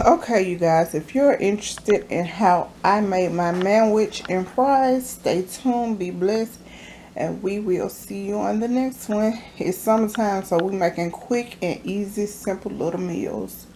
Okay, you guys, if you're interested in how I made my manwich and fries, stay tuned, be blessed, and we will see you on the next one. It's summertime, so we're making quick and easy, simple little meals.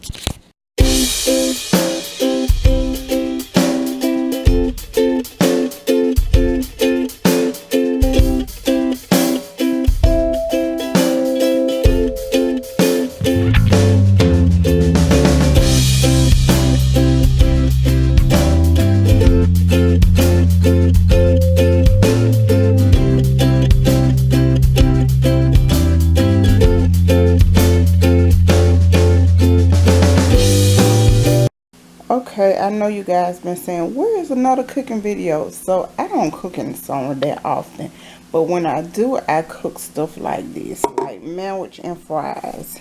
Okay, I know you guys been saying, where is another cooking video? So I don't cook in the summer that often, but when I do, I cook stuff like this, like manwich and fries.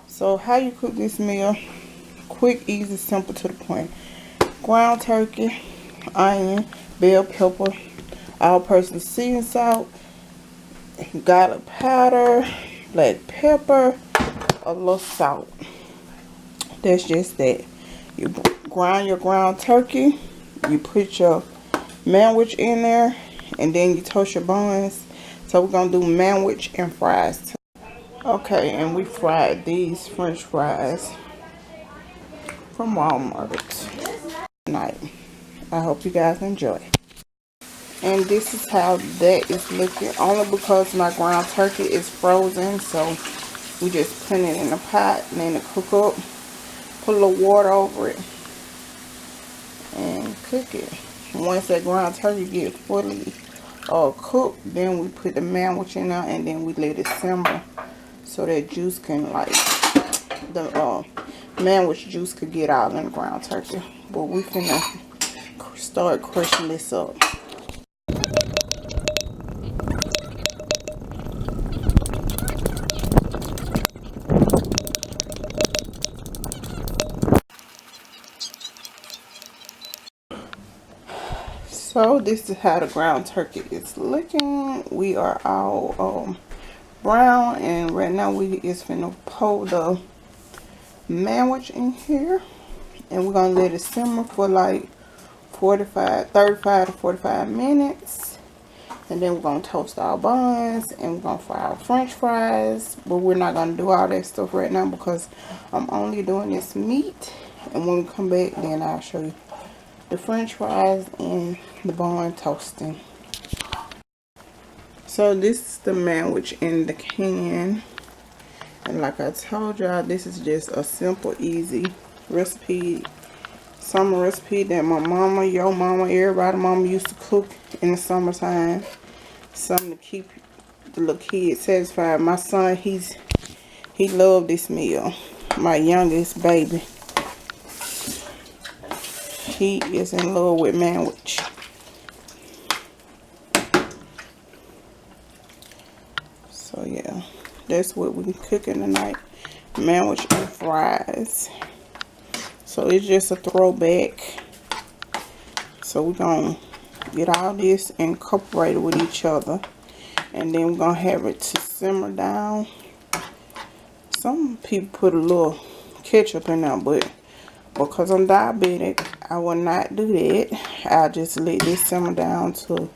So how you cook this meal? Quick, easy, simple, to the point. Ground turkey, onion, bell pepper, all-purpose seasoning, salt, garlic powder, black pepper, a little salt. That's just that. You grind your ground turkey, you put your manwich in there, and then you toast your buns. So we're gonna do manwich and fries. Okay, and we fried these French fries from Walmart tonight. I hope you guys enjoy. And this is how that is looking, only because my ground turkey is frozen, so we just put it in a pot and then it cook up. Put a little water over it and cook it. Once that ground turkey gets fully cooked, then we put the manwich in there and then we let it simmer so that juice can, like, the manwich juice could get out in the ground turkey. But we finna start crushing this up. So this is how the ground turkey is looking. We are all brown, and right now we is finna pour the manwich in here, and we're gonna let it simmer for like 35 to 45 minutes, and then we're gonna toast our buns and we're gonna fry our French fries. But we're not gonna do all that stuff right now because I'm only doing this meat, and when we come back, then I'll show you the French fries and the bun toasting. So this is the manwich in the can, and like I told y'all, this is just a simple, easy recipe, summer recipe that my mama, your mama, everybody mama used to cook in the summertime. Something to keep the little kids satisfied. My son, he loved this meal. My youngest baby, he is in love with manwich. So yeah, that's what we're cooking tonight, manwich and fries. So it's just a throwback. So we're gonna get all this incorporated with each other, and then we're gonna have it to simmer down. Some people put a little ketchup in there, but because I'm diabetic, I will not do that. I'll just let this simmer down to,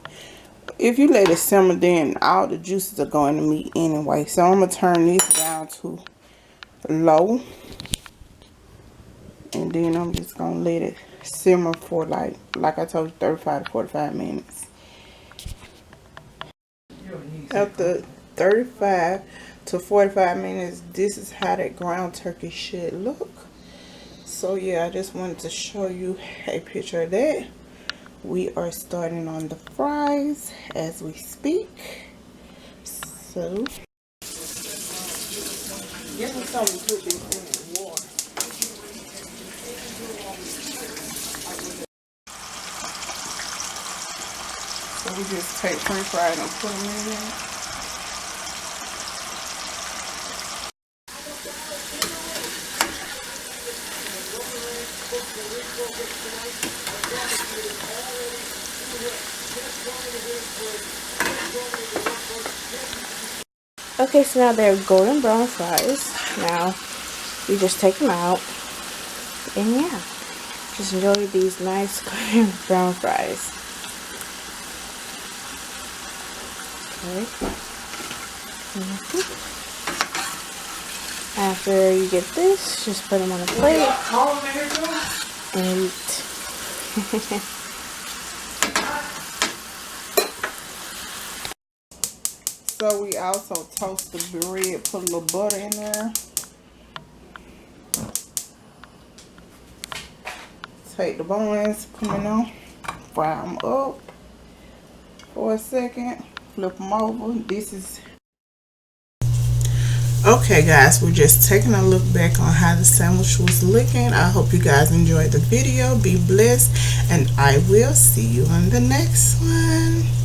if you let it simmer, then all the juices are going to meat anyway. So I'm going to turn this down to low. And then I'm just going to let it simmer for like I told you, 35 to 45 minutes. After 35 to 45 minutes, this is how that ground turkey should look. So yeah, I just wanted to show you a picture of that. We are starting on the fries as we speak. So give me something to put this in the water. So we just take French fries and put them in there. Okay, so now they're golden brown fries. Now you just take them out And yeah, just enjoy these nice brown fries. Okay. After you get this, just put them on a plate and eat. So we also toast the bread, put a little butter in there. Take the buns, put them on, fry them up for a second, flip them over. This is okay, guys, we're just taking a look back on how the sandwich was looking. I hope you guys enjoyed the video. Be blessed, and I will see you on the next one.